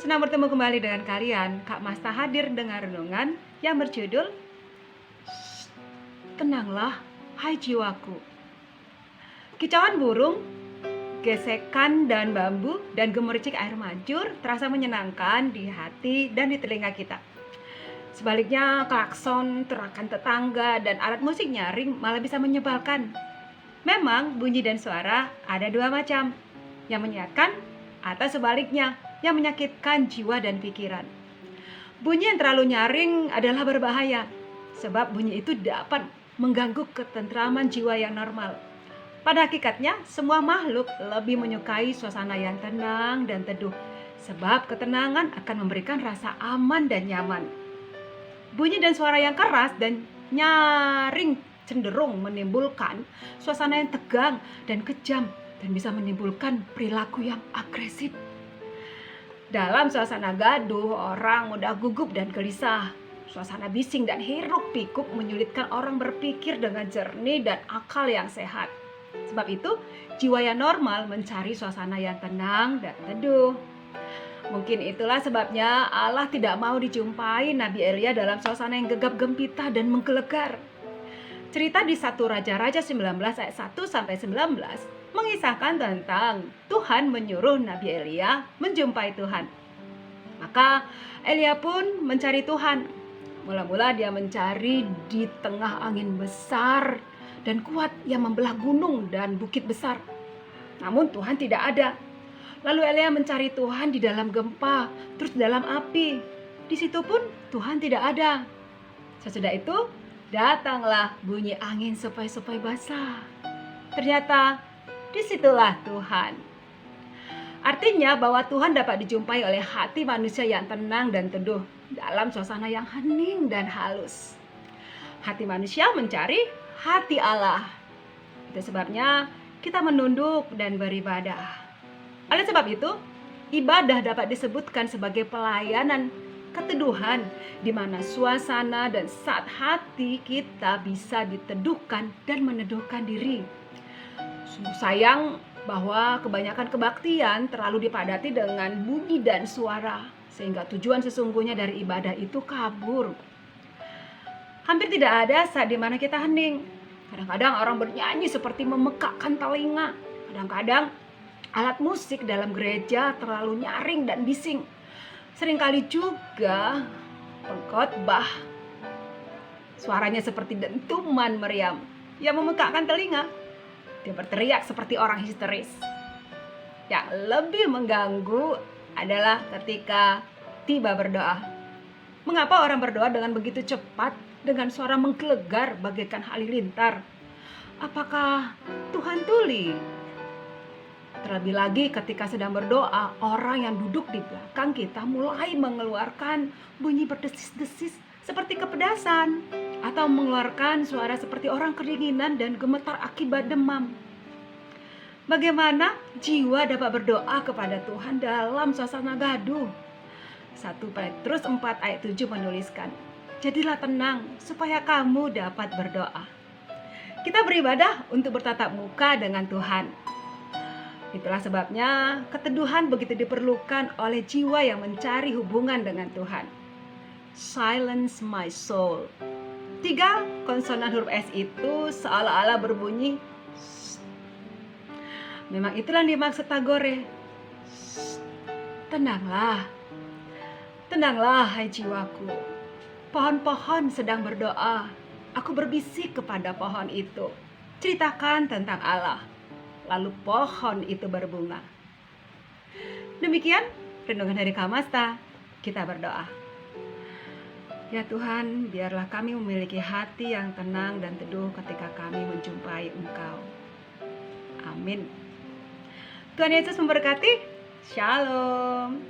Senang bertemu kembali dengan kalian. Kak Masta hadir dengan renungan yang berjudul Tenanglah, hai jiwaku. Kicauan burung, gesekan dan bambu, dan gemericik air mancur terasa menyenangkan di hati dan di telinga kita. Sebaliknya, klakson, terakan tetangga, dan alat musik nyaring malah bisa menyebalkan. Memang bunyi dan suara ada dua macam, yang menyehatkan atau sebaliknya, yang menyakitkan jiwa dan pikiran. Bunyi yang terlalu nyaring adalah berbahaya, sebab bunyi itu dapat mengganggu ketentraman jiwa yang normal. Pada hakikatnya, semua makhluk lebih menyukai suasana yang tenang dan teduh, sebab ketenangan akan memberikan rasa aman dan nyaman. Bunyi dan suara yang keras dan nyaring cenderung menimbulkan suasana yang tegang dan kejam dan bisa menimbulkan perilaku yang agresif. Dalam suasana gaduh, orang mudah gugup dan gelisah. Suasana bising dan hiruk pikuk menyulitkan orang berpikir dengan jernih dan akal yang sehat. Sebab itu, jiwa yang normal mencari suasana yang tenang dan teduh. Mungkin itulah sebabnya Allah tidak mau dijumpai Nabi Elia dalam suasana yang gegap gempita dan menggelegar. Cerita di 1 Raja-Raja 19 ayat 1-19 mengisahkan tentang Tuhan menyuruh Nabi Elia menjumpai Tuhan. Maka Elia pun mencari Tuhan. Mula-mula dia mencari di tengah angin besar dan kuat yang membelah gunung dan bukit besar. Namun Tuhan tidak ada. Lalu Elia mencari Tuhan di dalam gempa, terus di dalam api. Di situ pun Tuhan tidak ada. Sesudah itu, datanglah bunyi angin sepoi-sepoi basah. Ternyata disitulah Tuhan. Artinya bahwa Tuhan dapat dijumpai oleh hati manusia yang tenang dan teduh dalam suasana yang hening dan halus. Hati manusia mencari hati Allah. Itu sebabnya kita menunduk dan beribadah. Oleh sebab itu, ibadah dapat disebutkan sebagai pelayanan keteduhan di mana suasana dan saat hati kita bisa diteduhkan dan meneduhkan diri. Sungguh sayang bahwa kebanyakan kebaktian terlalu dipadati dengan bunyi dan suara, sehingga tujuan sesungguhnya dari ibadah itu kabur. Hampir tidak ada saat di mana kita hening. Kadang-kadang orang bernyanyi seperti memekakkan telinga. Kadang-kadang alat musik dalam gereja terlalu nyaring dan bising. Seringkali juga pengkhotbah suaranya seperti dentuman meriam yang memekakkan telinga. Dia berteriak seperti orang histeris. Yang lebih mengganggu adalah ketika tiba berdoa. Mengapa orang berdoa dengan begitu cepat, dengan suara menggelegar bagaikan halilintar? Apakah Tuhan tuli? Terlebih lagi ketika sedang berdoa, orang yang duduk di belakang kita mulai mengeluarkan bunyi berdesis-desis seperti kepedasan, atau mengeluarkan suara seperti orang kedinginan dan gemetar akibat demam. Bagaimana jiwa dapat berdoa kepada Tuhan dalam suasana gaduh? 1 Petrus 4 ayat 7 menuliskan, jadilah tenang supaya kamu dapat berdoa. Kita beribadah untuk bertatap muka dengan Tuhan. Itulah sebabnya keteduhan begitu diperlukan oleh jiwa yang mencari hubungan dengan Tuhan. Silence my soul. 3 konsonan huruf S itu seolah-olah berbunyi S. Memang itulah yang dimaksud Tagore. Tenanglah. Tenanglah hai jiwaku. Pohon-pohon sedang berdoa. Aku berbisik kepada pohon itu. Ceritakan tentang Allah. Lalu pohon itu berbunga. Demikian renungan dari Kak Masta. Kita berdoa. Ya Tuhan, biarlah kami memiliki hati yang tenang dan teduh ketika kami menjumpai Engkau. Amin. Tuhan Yesus memberkati. Shalom.